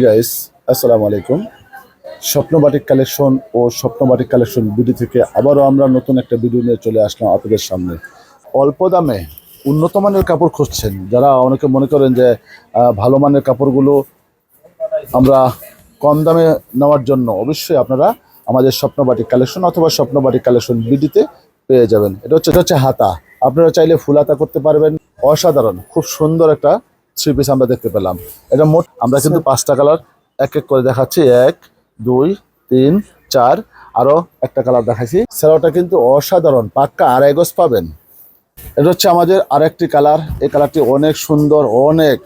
Guys, আসসালামু আলাইকুম। স্বপ্নবাটিক collection ও স্বপ্নবাটিক collection video থেকে আবারও আমরা নতুন একটা ভিডিও নিয়ে চলে আসলাম আপনাদের সামনে। অল্প দামে উন্নত মানের কাপড় খুঁজছেন যারা, অনেকে মনে করেন যে ভালো মানের কাপড়গুলো আমরা কম দামে নেওয়ার জন্য অবশ্যই আপনারা আমাদের স্বপ্নবাটিক কালেকশন অথবা স্বপ্নবাটিক কালেকশন ভিডিওতে পেয়ে যাবেন। এটা হচ্ছে হাতা। আপনারা চাইলে ফুল হাতা করতে পারবেন। অসাধারণ, খুব সুন্দর একটা থ্রি পিস আমরা দেখতে পেলাম। এটা মোট আমরা কিন্তু 5টা কালার এক এক করে দেখাচ্ছি। 1, 2, 3, 4, আরো একটা কালার দেখাচ্ছি। সেলোটা কিন্তু অসাধারণ, পাক্কা 2.5 গজ পাবেন। এটা হচ্ছে আমাদের আরেকটি কালার। এই কালারটি অনেক সুন্দর, অনেক।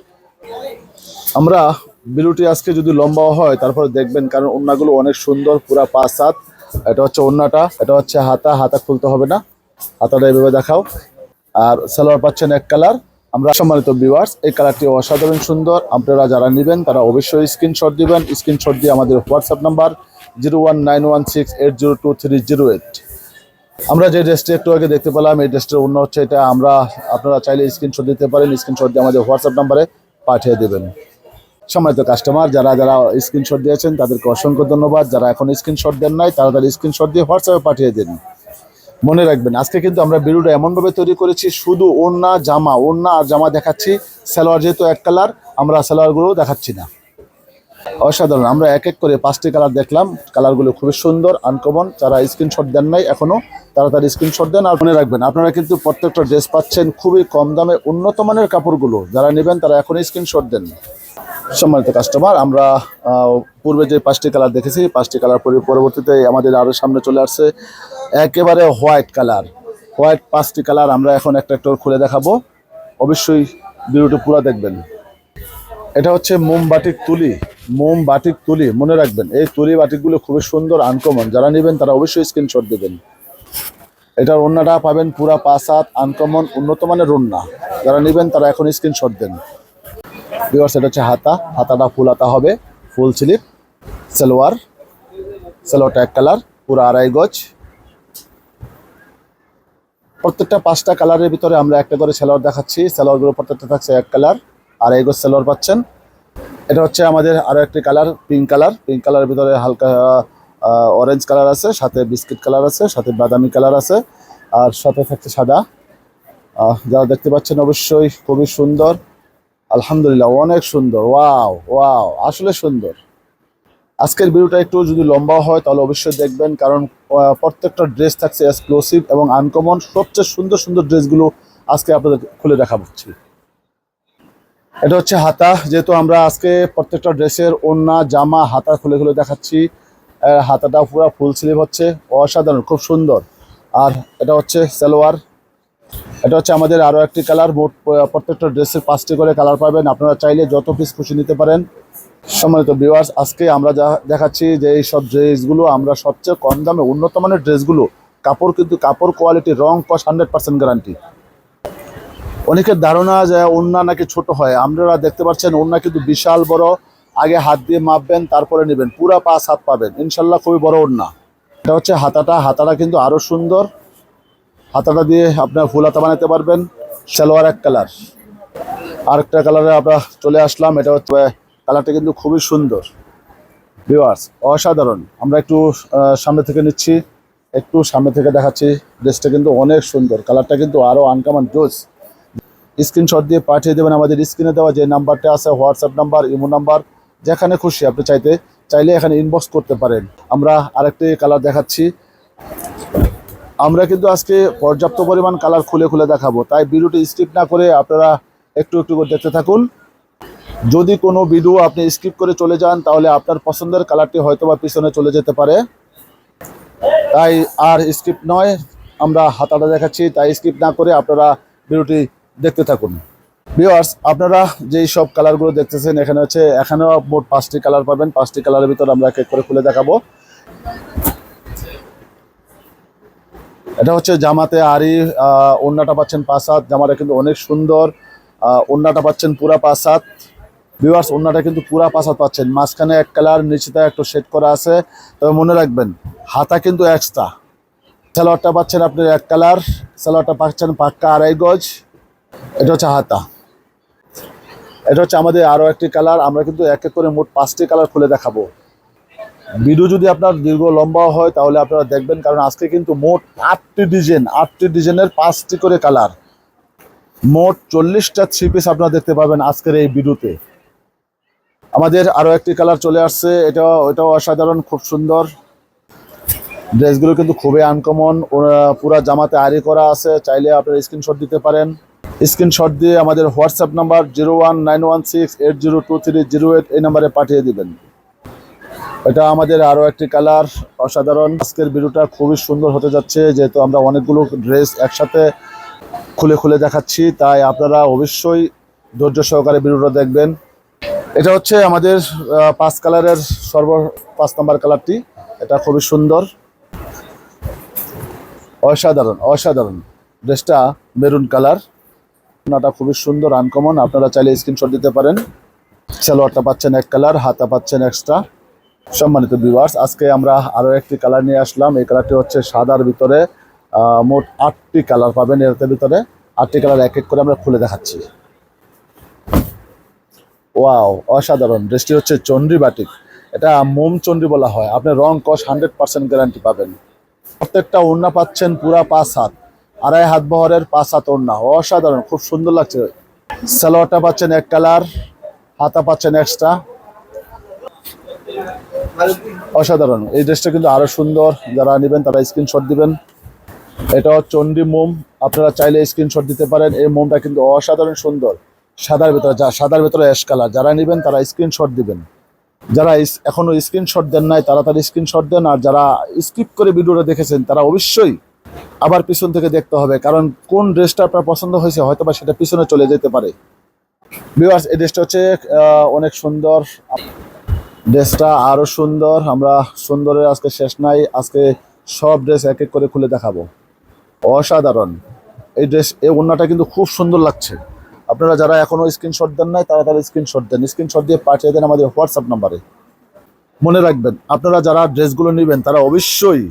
আমরা বিলুটি আজকে যদি লম্বা হয় তারপরে দেখবেন, কারণ ওড়নাগুলো অনেক সুন্দর, পুরা 5 হাত। এটা হচ্ছে ওড়নাটা, এটা হচ্ছে হাতা। হাতা খুলতে হবে না, হাতাটা এইভাবে দেখাও। আর সালোয়ার পাচ্ছেন এক কালার। আমরা সম্মানিত ভিউয়ার্স, এই কালারটি অসাধারণ সুন্দর। আপনারা যারা নেবেন তারা অবশ্যই স্ক্রিনশট দিবেন। স্ক্রিনশট দিয়ে আমাদের হোয়াটসঅ্যাপ নাম্বার 0191623008। আমরা যে ড্রেসটি একটু আগে দেখতে পেলাম, এই ড্রেসটির অন্য হচ্ছে এটা। আপনারা চাইলে স্ক্রিনশট দিতে পারেন। স্ক্রিনশট দিয়ে আমাদের হোয়াটসঅ্যাপ নাম্বারে পাঠিয়ে দেবেন। সম্মানিত কাস্টমার, যারা যারা স্ক্রিনশট দিয়েছেন তাদেরকে অসংখ্য ধন্যবাদ। যারা এখন স্ক্রিনশট দেন নাই তারা স্ক্রিনশট দিয়ে হোয়াটসঅ্যাপে পাঠিয়ে দিন। মনে রাখবেন, আজকে কিন্তু আমরা ভিডিওটা এমনভাবে তৈরি করেছি, শুধু ওড়না আর জামা দেখাচ্ছি। সালোয়ার যেহেতু এক কালার, আমরা সালোয়ারগুলো দেখাচ্ছি না। অসাধারণ। আমরা এক এক করে 5টি কালার দেখলাম। কালারগুলো খুবই সুন্দর, আনকমন। যারা স্ক্রিনশট দেন নাই এখনো, তাড়াতাড়ি স্ক্রিনশট দেন। আর মনে রাখবেন, আপনারা কিন্তু প্রত্যেকটা ড্রেস পাচ্ছেন খুবই কম দামে, উন্নত মানের কাপড়গুলো। যারা নেবেন তারা এখনই স্ক্রিনশট দেন। সম্মানিত কাস্টমার, আমরা পূর্বে যে 5টি কালার দেখেছি, 5টি কালার পরবর্তীতে আমাদের আরও সামনে চলে আসছে একেবারে হোয়াইট কালার। হোয়াইট 5টি কালার আমরা এখন একটা একটা খুলে দেখাবো। অবশ্যই ভিডিওটি পুরো দেখবেন। এটা হচ্ছে মোমবাটিক তুলি। মনে রাখবেন, এই তুলি বাটিকগুলো খুবই সুন্দর, আনকমন। যারা নেবেন তারা অবশ্যই স্ক্রিনশট দেবেন। এটার ওড়নাটা পাবেন পুরা 5 হাত, আনকমন উন্নত মানের ওড়না। যারা নেবেন তারা এখন স্ক্রিনশট দেন। ভিউয়ার্স, এটা হচ্ছে হাতা। হাতাটা ফুল হাতা হবে, ফুল স্লিভ। সালোয়ারটা এক কালার, পুরো 2.5 গজ। প্রত্যেকটা 5টা কালারের ভিতরে আমরা একটা করে সালোয়ার দেখাচ্ছি। সালোয়ারগুলো প্রত্যেকটা থাকছে এক কালার, 2.5 গজ সালোয়ার পাচ্ছেন। এটা হচ্ছে আমাদের আরো একটি কালার, পিঙ্ক কালার। পিঙ্ক কালারের ভিতরে হালকা অরেঞ্জ কালার আছে, সাথে বিস্কিট কালার আছে, সাথে বাদামি কালার আছে, আর সাথে থাকছে সাদা। যারা দেখতে পাচ্ছেন অবশ্যই খুবই সুন্দর। আলহামদুলিল্লাহ, অনেক সুন্দর। ওয়াও, আসলে সুন্দর। আজকের ভিডিওটা একটু যদি লম্বা হয় তাহলে অবশ্যই দেখবেন, কারণ প্রত্যেকটা ড্রেস থাকছে এক্সক্লুসিভ এবং আনকমন। সবচেয়ে সুন্দর সুন্দর ড্রেসগুলো আজকে আপনাদের খুলে দেখাচ্ছি। এটা হচ্ছে হাতা। যেহেতু আমরা আজকে প্রত্যেকটা ড্রেসের ওড়না, জামা, হাতা খুলে খুলে দেখাচ্ছি। হাতাটা পুরো ফুল স্লিভ হচ্ছে, অসাধারণ, খুব সুন্দর। আর এটা হচ্ছে সালোয়ার। এটা হচ্ছে আমাদের আরও একটি কালার। মোট প্রত্যেকটা ড্রেসের 5টি করে কালার পাবেন। আপনারা চাইলে যত পিস খুশি নিতে পারেন। সম্মানিত ভিউয়ার্স, আজকে আমরা যা দেখাচ্ছি যে এই সব ড্রেসগুলো আমরা সবচেয়ে কম দামে, উন্নত মানের ড্রেসগুলো। কাপড় কিন্তু কাপড় কোয়ালিটি, রং কস 100% গ্যারান্টি। অনেকের ধারণা যে ওড়না নাকি ছোট হয়। আপনারা দেখতে পাচ্ছেন ওড়না কিন্তু বিশাল বড়। আগে হাত দিয়ে মাপবেন, তারপরে নেবেন। পুরা 5 হাত পাবেন ইনশাল্লাহ, খুবই বড় ওড়না। এটা হচ্ছে হাতাটা কিন্তু আরো সুন্দর। হাতাটা দিয়ে আপনার ফুল হাতা বানাতে পারবেন। সালোয়ার এক কালার। আরেকটা কালারে আমরা চলে আসলাম। এটা হচ্ছে কালারটা কিন্তু খুবই সুন্দর। ভিউয়ার্স, অসাধারণ। আমরা একটু সামনে থেকে নিচ্ছি, একটু সামনে থেকে দেখাচ্ছি। ড্রেসটা কিন্তু অনেক সুন্দর, কালারটা কিন্তু আরো আনকমন ড্রেস। স্ক্রিনশট দিয়ে পাঠিয়ে দেবেন আমাদের স্ক্রিনে দেওয়া যে নাম্বারটা আছে, হোয়াটসঅ্যাপ নাম্বার, ইমো নাম্বার, যেখানে খুশি আপনি চাইলে এখানে ইনবক্স করতে পারেন। আমরা আরেকটি কালার দেখাচ্ছি। আমরা কিন্তু আজকে পর্যাপ্ত পরিমাণ কালার খুলে খুলে দেখাবো, তাই ভিডিওটি স্কিপ না করে আপনারা একটু একটু করে দেখতে থাকুন। যদি কোনো ভিডিও আপনি স্কিপ করে চলে যান তাহলে আপনার পছন্দের কালারটি হয়তোবা পিছনে চলে যেতে পারে। তাই আর স্কিপ নয়, আমরা হাতাটা দেখাচ্ছি, তাই স্কিপ না করে আপনারা ভিডিওটি দেখতে থাকুন। ভিউয়ার্স, আপনারা যেই সব কালারগুলো দেখতেছেন এখানেও মোট 5টি কালার পাবেন। 5টি কালারের ভিতর আমরা এক এক করে খুলে দেখাবো। এটা হচ্ছে জামাতে আরি। ওড়নাটা পাচ্ছেন 5 হাত। জামাটা কিন্তু অনেক সুন্দর। ওড়নাটা পাচ্ছেন পুরা 5 হাত। ভিউয়ার্স, ওড়নাটা কিন্তু পুরা 5 হাত পাচ্ছেন। মাঝখানে এক কালার, নিচেতে একটু শেড করা আছে। তবে মনে রাখবেন, হাতা কিন্তু এক্সট্রা। সালোয়ারটা পাচ্ছেন আপনি এক কালার। সালোয়ারটা পাচ্ছেন পাক্কা 2.5 গজ। এটা হচ্ছে হাতা। এটা হচ্ছে আমাদের আরো একটি কালার। আমরা কিন্তু এক এক করে মোট 5টি কালার খুলে দেখাবো। ভিডিও যদি আপনার দীর্ঘ লম্বা হয় তাহলে আপনারা দেখবেন, কারণ আজকে কিন্তু মোট 8টি ডিজাইনের 5টি করে কালার, মোট 40টা 3 পিস আপনারা দেখতে পাবেন আজকের এই ভিডিওতে। আমাদের আরো একটি কালার চলে আসছে, এটাও অসাধারণ, খুব সুন্দর। ড্রেসগুলো কিন্তু খুবই আনকমন, পুরা জামাতে আরি করা আছে। চাইলে আপনারা স্ক্রিনশট দিতে পারেন। স্ক্রিনশট দিয়ে আমাদের হোয়াটসঅ্যাপ নাম্বার 01916802308 এই নাম্বারে পাঠিয়ে দিবেন। এটা আমাদের আরো একটি কালার, অসাধারণ। আজকের ভিডিওটা খুবই সুন্দর হতে যাচ্ছে, যেহেতু আমরা অনেকগুলো ড্রেস একসাথে খুলে খুলে দেখাচ্ছি, তাই আপনারা অবশ্যই ধৈর্য সহকারে ভিডিওটা দেখবেন। এটা হচ্ছে আমাদের 5 কালারের 5 নাম্বার কালারটি। এটা খুবই সুন্দর, অসাধারণ। ড্রেসটা মেরুন কালার, ওনাটা খুবই সুন্দর, আনকমন। আপনারা চাইলে স্ক্রিনশট দিতে পারেন। সালোয়ারটা পাচ্ছেন এক কালার, হাতা পাচ্ছেন এক্সট্রা। সম্মানিত ভিউয়ার্স, আজকে আমরা আরো একটি কালার নিয়ে আসলাম। এই কালারটি হচ্ছে সাদার ভিতরে। মোট 8টি কালার পাবেন এর ভিতরে। 8টি কালার এক এক করে আমরা খুলে দেখাচ্ছি। ওয়াও, অসাধারণ। ড্রেসটি হচ্ছে চন্ডী বাটিক। এটা মোম চন্ডী বলা হয়। আপনি রং কস 100% গ্যারান্টি পাবেন। প্রত্যেকটা ওড়না পাচ্ছেন পুরা 5 হাত, 2.5 হাত বহরের 5 হাত ওড়না। অসাধারণ, খুব সুন্দর লাগছে। সালোয়ারটা পাচ্ছেন এক কালার, হাতা পাচ্ছেন এক্সট্রা। অসাধারণ। এই ড্রেসটা কিন্তু আরো সুন্দর। যারা নেবেন তারা স্ক্রিনশট দিবেন। এটা চন্ডী মোম, আপনারা চাইলে স্ক্রিনশট দিতে পারেন। এই মোমটা কিন্তু অসাধারণ সুন্দর, সাদার ভিতরে অ্যাশ কালার। যারা নেবেন তারা স্ক্রিনশট দিবেন। যারা এখনো স্ক্রিনশট দেন নাই তারা স্ক্রিনশট দেন। আর যারা স্কিপ করে ভিডিওটা দেখেছেন তারা অবশ্যই আবার পিছন থেকে দেখতে হবে, কারণ কোন ড্রেসটা আপনার পছন্দ হয়েছে হয়তোবা সেটা পিছনে চলে যেতে পারে। ভিউয়ার্স, এই ড্রেসটা হচ্ছে অনেক সুন্দর। ড্রেসটা আরো সুন্দর। আমরা সুন্দরের আজকে শেষ নাই, আজকে সব ড্রেস এক এক করে খুলে দেখাবো। অসাধারণ এই ড্রেস। এই ওড়নাটা কিন্তু খুব সুন্দর লাগছে। আপনারা যারা এখনো স্ক্রিনশট দেন নাই তারা স্ক্রিনশট দেন। স্ক্রিনশট দিয়ে পাঠিয়ে দেন আমাদের হোয়াটসঅ্যাপ নাম্বারে। মনে রাখবেন, আপনারা যারা ড্রেসগুলো নেবেন তারা অবশ্যই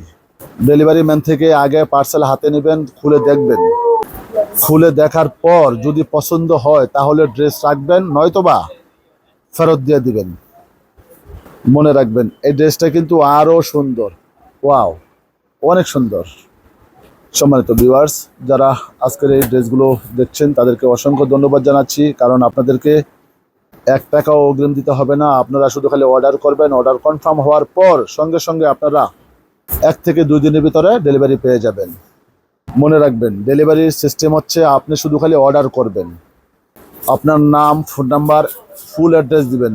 ডেলিভারি ম্যান থেকে আগে পার্সেল হাতে নেবেন, খুলে দেখবেন। খুলে দেখার পর যদি পছন্দ হয় তাহলে ড্রেস রাখবেন, নয়তোবা ফেরত দিয়ে দিবেন। মনে রাখবেন, এই ড্রেসটা কিন্তু আরো সুন্দর। ওয়াও, অনেক সুন্দর। সম্মানিত ভিউয়ার্স, যারা আজকের এই ড্রেসগুলো দেখছেন তাদেরকে অসংখ্য ধন্যবাদ জানাচ্ছি, কারণ আপনাদেরকে 1 টাকাও অগ্রিম দিতে হবে না। আপনারা শুধু খালি অর্ডার করবেন। অর্ডার কনফার্ম হওয়ার পর সঙ্গে সঙ্গে আপনারা 1 থেকে 2 দিনের ভিতরে ডেলিভারি পেয়ে যাবেন। মনে রাখবেন, ডেলিভারির সিস্টেম হচ্ছে আপনি শুধু খালি অর্ডার করবেন, আপনার নাম, ফোন নাম্বার, ফুল অ্যাড্রেস দিবেন,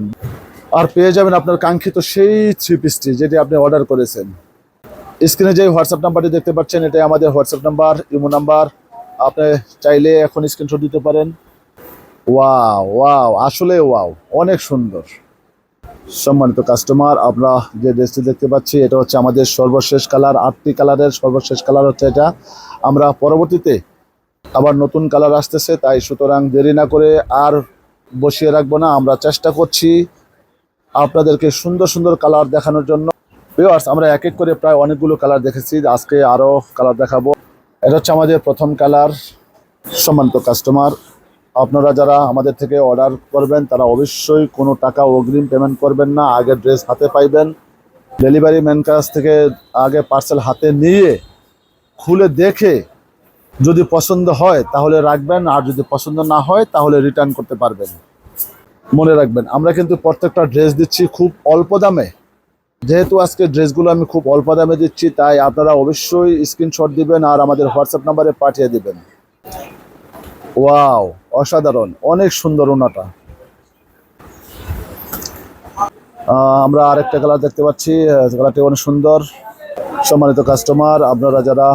আর পেয়ে যাবেন আপনার কাঙ্ক্ষিত সেই 3 পিসটি যেটি আপনি অর্ডার করেছেন। স্ক্রিনে যে হোয়াটসঅ্যাপ নাম্বারটি দেখতে পাচ্ছেন এটাই আমাদের হোয়াটসঅ্যাপ নাম্বার, ইমো নাম্বার। আপনি চাইলে এখন স্ক্রিনশট দিতে পারেন। ওয়াও, আসলে ওয়াও, অনেক সুন্দর। সম্মানিত কাস্টমার, আমরা যে ড্রেসটি দেখতে পাচ্ছি এটা হচ্ছে আমাদের সর্বশেষ কালার। 8টি কালারের সর্বশেষ কালার হচ্ছে এটা। আমরা পরবর্তীতে আবার নতুন কালার আসতেছে, তাই সুতরাং দেরি না করে আর বসিয়ে রাখবো না। আমরা চেষ্টা করছি আপনাদেরকে সুন্দর সুন্দর কালার দেখানোর জন্য। ভিউয়ার্স, আমরা এক এক করে প্রায় অনেকগুলো কালার দেখেছি, আজকে আরো কালার দেখাবো। এটা হচ্ছে আমাদের প্রথম কালার। সম্মানিত কাস্টমার, আপনারা যারা আমাদের থেকে অর্ডার করবেন তারা অবশ্যই কোনো টাকা অগ্রিম পেমেন্ট করবেন না। আগে ড্রেস হাতে পাইবেন, ডেলিভারি ম্যান কাছ থেকে আগে পার্সেল হাতে নিয়ে খুলে দেখে যদি পছন্দ হয় তাহলে রাখবেন, আর যদি পছন্দ না হয় তাহলে রিটার্ন করতে পারবেন। মনে রাখবেন, আমরা কিন্তু প্রত্যেকটা ড্রেস দিচ্ছি খুব অল্প দামে। যেহেতু আজকে ড্রেসগুলো আমি খুব অল্প দামে দিচ্ছি, তাই আপনারা অবশ্যই স্ক্রিনশট দিবেন আর আমাদের হোয়াটসঅ্যাপ নাম্বারে পাঠিয়ে দিবেন। ওয়াও, অসাধারণ, অনেক সুন্দর ওনাটা। আমরা আরেকটা কালার দেখতে পাচ্ছি, কালারটি অনেক সুন্দর। সম্মানিত কাস্টমার, আপনারা যারা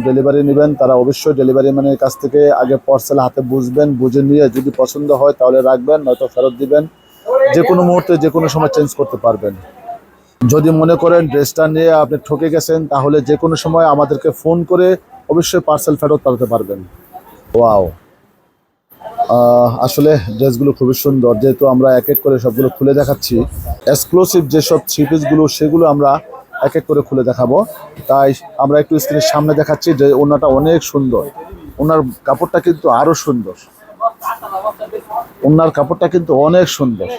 ডেলিভারি নেবেন তারা অবশ্যই ডেলিভারি ম্যানের কাছ থেকে আগে পার্সেল হাতে বুঝবেন, বুঝে নিয়ে যদি পছন্দ হয় তাহলে রাখবেন, নয়তো ফেরত দিবেন। যে কোনো মুহূর্তে যে কোনো সময় চেঞ্জ করতে পারবেন। যদি মনে করেন ড্রেসটা নিয়ে আপনি ঠকে গেছেন তাহলে যে কোনো সময় আমাদেরকে ফোন করে অবশ্যই পার্সেল ফেরত পাঠাতে পারবেন। ওয়াও, আসলে ড্রেসগুলো খুবই সুন্দর। যেহেতু আমরা এক এক করে সবগুলো খুলে দেখাচ্ছি, এক্সক্লুসিভ যেসব 3 পিসগুলো সেগুলো আমরা এক এক করে খুলে দেখাবো, তাই আমরা একটু স্ক্রিনের সামনে দেখাচ্ছি যে ওনাটা অনেক সুন্দর। ওনার কাপড়টা কিন্তু আরো সুন্দর। ওড়নার কাপড়টা কিন্তু অনেক সুন্দর।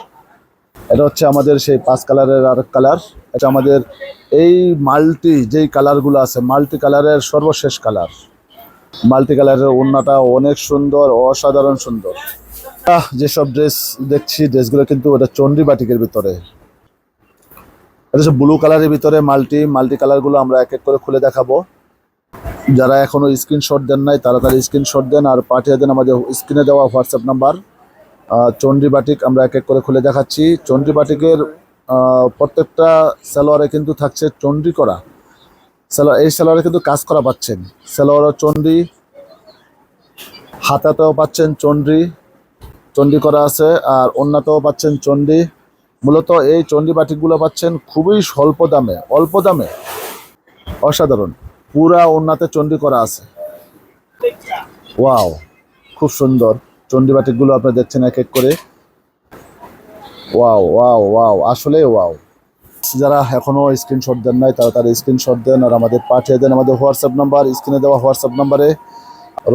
এটা হচ্ছে আমাদের সেই 5 কালারের আরেক কালার। এটা আমাদের এই মাল্টি যেই কালারগুলো আছে, মাল্টি কালারের সর্বশেষ কালার। মাল্টি কালারের ওড়নাটা অনেক সুন্দর, অসাধারণ সুন্দর। যেসব ড্রেস দেখছি ড্রেসগুলো কিন্তু এটা চন্ডী বাটিকের ভিতরে। এটা হচ্ছে ব্লু কালারের ভিতরে মাল্টি কালারগুলো আমরা এক এক করে খুলে দেখাবো। যারা এখনো স্ক্রিনশট দেন নাই তাড়াতাড়ি স্ক্রিনশট দেন আর পাঠিয়ে দেন আমাদের স্ক্রিনে দেওয়া হোয়াটসঅ্যাপ নাম্বার। চন্ডী বাটিক আমরা এক এক করে খুলে দেখাচ্ছি। চন্ডী বাটিকের প্রত্যেকটা সালোয়ারে কিন্তু থাকছে চন্ডী করা সালোয়ার। এই সালোয়ারে কিন্তু কাজ করা পাচ্ছেন, সালোয়ারও চন্ডী, হাতাতেও পাচ্ছেন চন্ডী করা আছে, আর ওড়নাতেও পাচ্ছেন চন্ডী। মূলত এই চন্ডী বাটিকগুলো পাচ্ছেন খুবই স্বল্প দামে, অল্প দামে, অসাধারণ। পুরা ওড়নাতে চন্ডী করা আছে। ওয়াও, খুব সুন্দর চন্ডী বাটিকগুলো আপনারা দেখছেন এক এক করে। ওয়াও ওয়াও ওয়াও, আসলে ওয়াও। যারা এখনো স্ক্রিনশট দেন নাই তারা স্ক্রিনশট দেন আর আমাদের পাঠিয়ে দেন আমাদের হোয়াটসঅ্যাপ নাম্বার, স্ক্রিনে দেওয়া হোয়াটসঅ্যাপ নাম্বারে।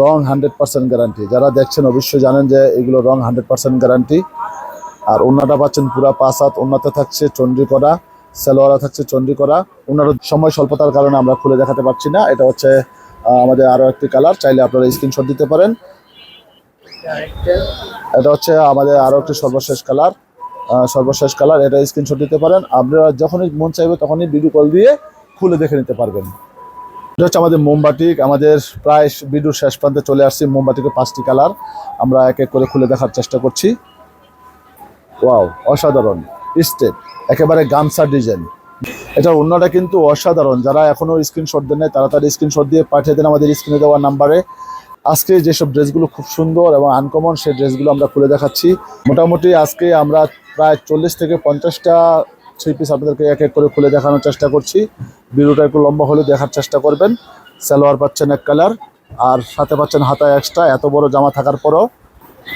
রং 100% গ্যারান্টি। যারা দেখছেন অবশ্যই জানেন যে এগুলো রং 100% গ্যারান্টি। আর ওড়নাটা পাচ্ছেন পুরা 5 হাত, ওড়নাতে থাকছে চন্ডী করা, সালোয়ারে থাকছে চন্ডী করা। ওনার সময় স্বল্পতার কারণে আমরা খুলে দেখাতে পারছি না। এটা হচ্ছে আমাদের আরও একটি কালার, চাইলে আপনারা স্ক্রিনশট দিতে পারেন। এটা হচ্ছে আমাদের আরও একটি সর্বশেষ কালার, এটা স্ক্রিনশট দিতে পারেন। আপনারা যখনই মন চাইবে তখনই ভিডিও কল দিয়ে খুলে দেখে নিতে পারবেন। এটা হচ্ছে আমাদের মোমবাটিক। আমাদের প্রায় ভিডিওর শেষ প্রান্তে চলে আসছি। মোমবাটিকের 5টি কালার আমরা এক এক করে খুলে দেখার চেষ্টা করছি। ওয়াও, অসাধারণ স্টেপ, একেবারে গামছা ডিজাইন। এটা ওড়নাটা কিন্তু অসাধারণ। যারা এখনো স্ক্রিনশট দেন নাই তাড়াতাড়ি স্ক্রিনশট দিয়ে পাঠিয়ে দেন আমাদের স্ক্রিনে দেওয়া নাম্বারে। আজকে যেসব ড্রেসগুলো খুব সুন্দর এবং আনকমন সেই ড্রেসগুলো আমরা খুলে দেখাচ্ছি। মোটামুটি আজকে আমরা প্রায় 40 থেকে 50টা 3 পিস আপনাদেরকে এক এক করে খুলে দেখানোর চেষ্টা করছি। ভিডিওটা একটু লম্বা হলে দেখার চেষ্টা করবেন। সালোয়ার পাচ্ছেন এক কালার আর সাথে পাচ্ছেন হাতায় এক্সট্রা, এত বড় জামা থাকার পরও।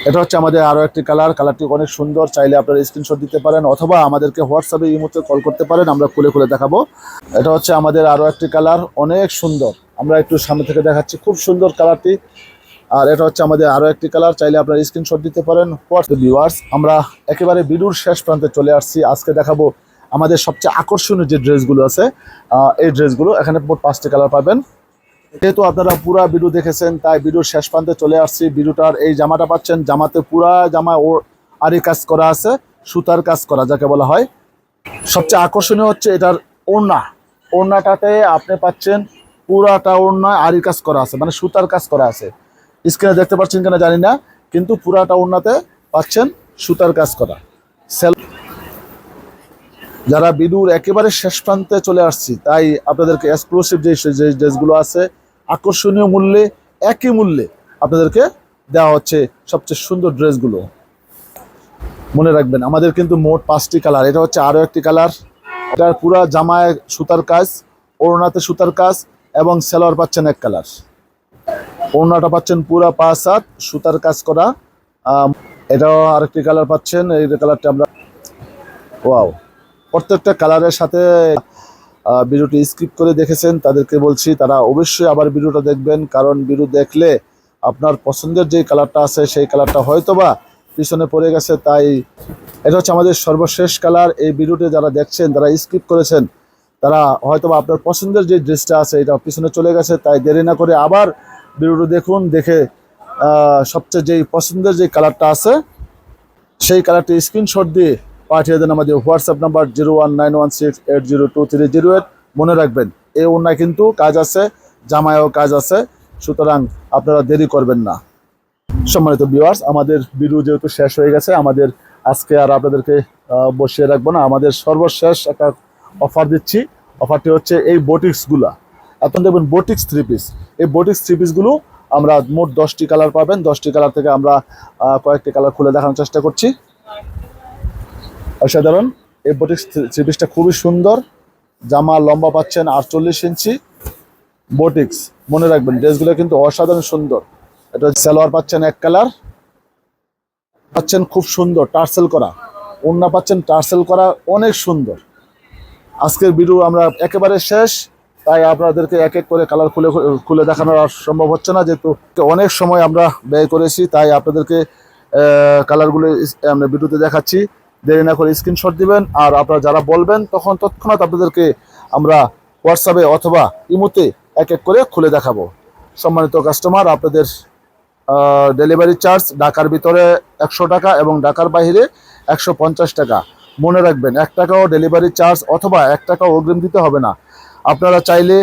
এটা হচ্ছে আমাদের আরও একটি কালারটি অনেক সুন্দর। চাইলে আপনারা স্ক্রিনশট দিতে পারেন অথবা আমাদেরকে হোয়াটসঅ্যাপে এই মুহূর্তে কল করতে পারেন, আমরা খুলে দেখাবো। এটা হচ্ছে আমাদের আরও একটি কালার, অনেক সুন্দর। আমরা একটু সামনে থেকে দেখাচ্ছি, খুব সুন্দর কালারটি। আর এটা হচ্ছে আমাদের আরও একটি কালার, চাইলে আপনারা স্ক্রিনশট দিতে পারেন। ভিউয়ার্স, আমরা একেবারে ভিডিওর শেষ প্রান্তে চলে আসছি। আজকে দেখাবো আমাদের সবচেয়ে আকর্ষণীয় যে ড্রেসগুলো আছে, এই ড্রেসগুলো। এখানে মোট 5টি কালার পাবেন। যেহেতু আপনারা পুরা ভিডিও দেখেছেন তাই ভিডিওর শেষ প্রান্তে চলে আসছি। ভিডিওটার এই জামাটা পাচ্ছেন, জামাতে পুরা জামা ও আরি কাজ করা আছে, সুতার কাজ করা যাকে বলা হয়। সবচেয়ে আকর্ষণীয় হচ্ছে এটার ওড়নাটাতে আপনি পাচ্ছেন পুরাটা ওড়না আরি কাজ করা আছে, মানে সুতার কাজ করা আছে। স্ক্রিনে দেখতে পাচ্ছেন কিনা জানি না, কিন্তু পুরাটা ওড়নাতে পাচ্ছেন সুতার কাজ করা। যারা ভিডিওর একেবারে শেষ প্রান্তে চলে আসছি তাই আপনাদেরকে এক্সক্লুসিভ যে ড্রেসগুলো আছে আকর্ষণীয় মূল্যে, একই মূল্যে আপনাদেরকে দেওয়া হচ্ছে সবচেয়ে সুন্দর ড্রেসগুলো। মনে রাখবেন আমাদের কিন্তু মোট 5টি কালার। এটা হচ্ছে আরও একটি কালার। এটার পুরা জামায় সুতার কাজ, ওড়নাতে সুতার কাজ এবং সালোয়ার পাচ্ছেন এক কালার। ওড়নাটা পাচ্ছেন পুরা 5 হাত সুতার কাজ করা। এটাও আরেকটি কালার পাচ্ছেন। এই কালারটা আমরা ওয়াও, প্রত্যেকটা কালারের সাথে ভিডিওটি স্কিপ করে দেখেছেন তাদেরকে বলছি তারা অবশ্যই আবার ভিডিওটা দেখবেন, কারণ ভিডিও দেখলে আপনার পছন্দের যে কালারটা আছে সেই কালারটা হয়তোবা পিছনে পড়ে গেছে। তাই এটা হচ্ছে আমাদের সর্বশেষ কালার। এই ভিডিওটি যারা দেখছেন তারা স্কিপ করেছেন, তারা হয়তোবা আপনার পছন্দের যে ড্রেসটা আছে এটা পিছনে চলে গেছে। তাই দেরি না করে আবার ভিডিওটি দেখুন, দেখে সবচেয়ে যেই পছন্দের যে কালারটা আছে সেই কালারটি স্ক্রিনশট দিয়ে পাঠিয়ে দেন আমাদের হোয়াটসঅ্যাপ নাম্বার 01996802308। মনে রাখবেন এই ওড়নায় কিন্তু কাজ আছে, জামায়ও কাজ আছে, সুতরাং আপনারা দেরি করবেন না। সম্মানিত ভিউয়ার্স, আমাদের ভিডিও যেহেতু শেষ হয়ে গেছে, আমাদের আজকে আর আপনাদেরকে বসিয়ে রাখবো না। আমাদের সর্বশেষ একটা অফার দিচ্ছি। অফারটি হচ্ছে এই বোটিক্সগুলা। এখন দেখবেন বোটিক্স 3 পিস। এই বোটিক্স 3 পিসগুলো আমরা মোট 10টি কালার পাবেন। 10টি কালার থেকে আমরা কয়েকটি কালার খুলে দেখানোর চেষ্টা করছি। অসাধারণ এই বোটিক্স 3 পিসটা খুবই সুন্দর। জামা লম্বা পাচ্ছেন 48 ইঞ্চি বোটিক্স। মনে রাখবেন ড্রেসগুলো কিন্তু অসাধারণ সুন্দর। এটা সালোয়ার পাচ্ছেন এক কালার, পাচ্ছেন খুব সুন্দর টার্সেল করা, ওড়না পাচ্ছেন টার্সেল করা, অনেক সুন্দর। আজকের ভিডিও আমরা একেবারে শেষ, তাই আপনাদেরকে এক এক করে কালার খুলে দেখানো আর সম্ভব হচ্ছে না, যেহেতু অনেক সময় আমরা ব্যয় করেছি। তাই আপনাদেরকে কালারগুলো আমরা ভিডিওতে দেখাচ্ছি। দেরি না করে স্ক্রিনশট দিবেন, আর আপনারা যারা বলবেন তখন তৎক্ষণাৎ আপনাদেরকে আমরা হোয়াটসঅ্যাপে অথবা ইমোতে এক এক করে খুলে দেখাবো। সম্মানিত কাস্টমার, আপনাদের ডেলিভারি চার্জ ঢাকার ভিতরে 100 টাকা এবং ঢাকার বাইরে 150 টাকা। মনে রাখবেন, 1 টাকাও ডেলিভারি চার্জ অথবা 1 টাকাও অগ্রিম দিতে হবে না। আপনারা চাইলে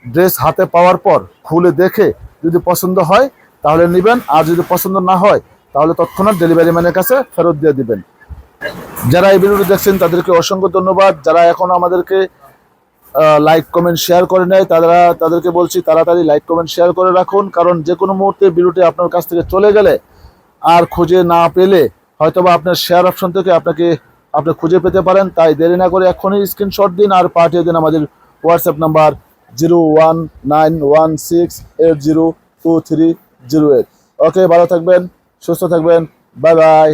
ড্রেস হাতে পাওয়ার পর খুলে দেখে যদি পছন্দ হয় তাহলে নেবেন, আর যদি পছন্দ না হয় তাহলে তৎক্ষণাৎ ডেলিভারি ম্যানের কাছে ফেরত দিয়ে দিবেন। যারা এই ভিডিওটি দেখছেন তাদেরকে অসংখ্য ধন্যবাদ। যারা এখনো আমাদেরকে লাইক কমেন্ট শেয়ার করে নেয় তাদেরকে বলছি তাড়াতাড়ি লাইক কমেন্ট শেয়ার করে রাখুন, কারণ যে কোনো মুহূর্তে ভিডিওটি আপনার কাছ থেকে চলে গেলে আর খুঁজে না পেলে হয়তোবা আপনার শেয়ার অপশন থেকে আপনি খুঁজে পেতে পারেন। তাই দেরি না করে এখনই স্ক্রিনশট দিন আর পাঠিয়ে দিন আমাদের হোয়াটসঅ্যাপ নাম্বার 01916802308। ওকে, ভালো থাকবেন, সুস্থ থাকবেন, বাই বাই।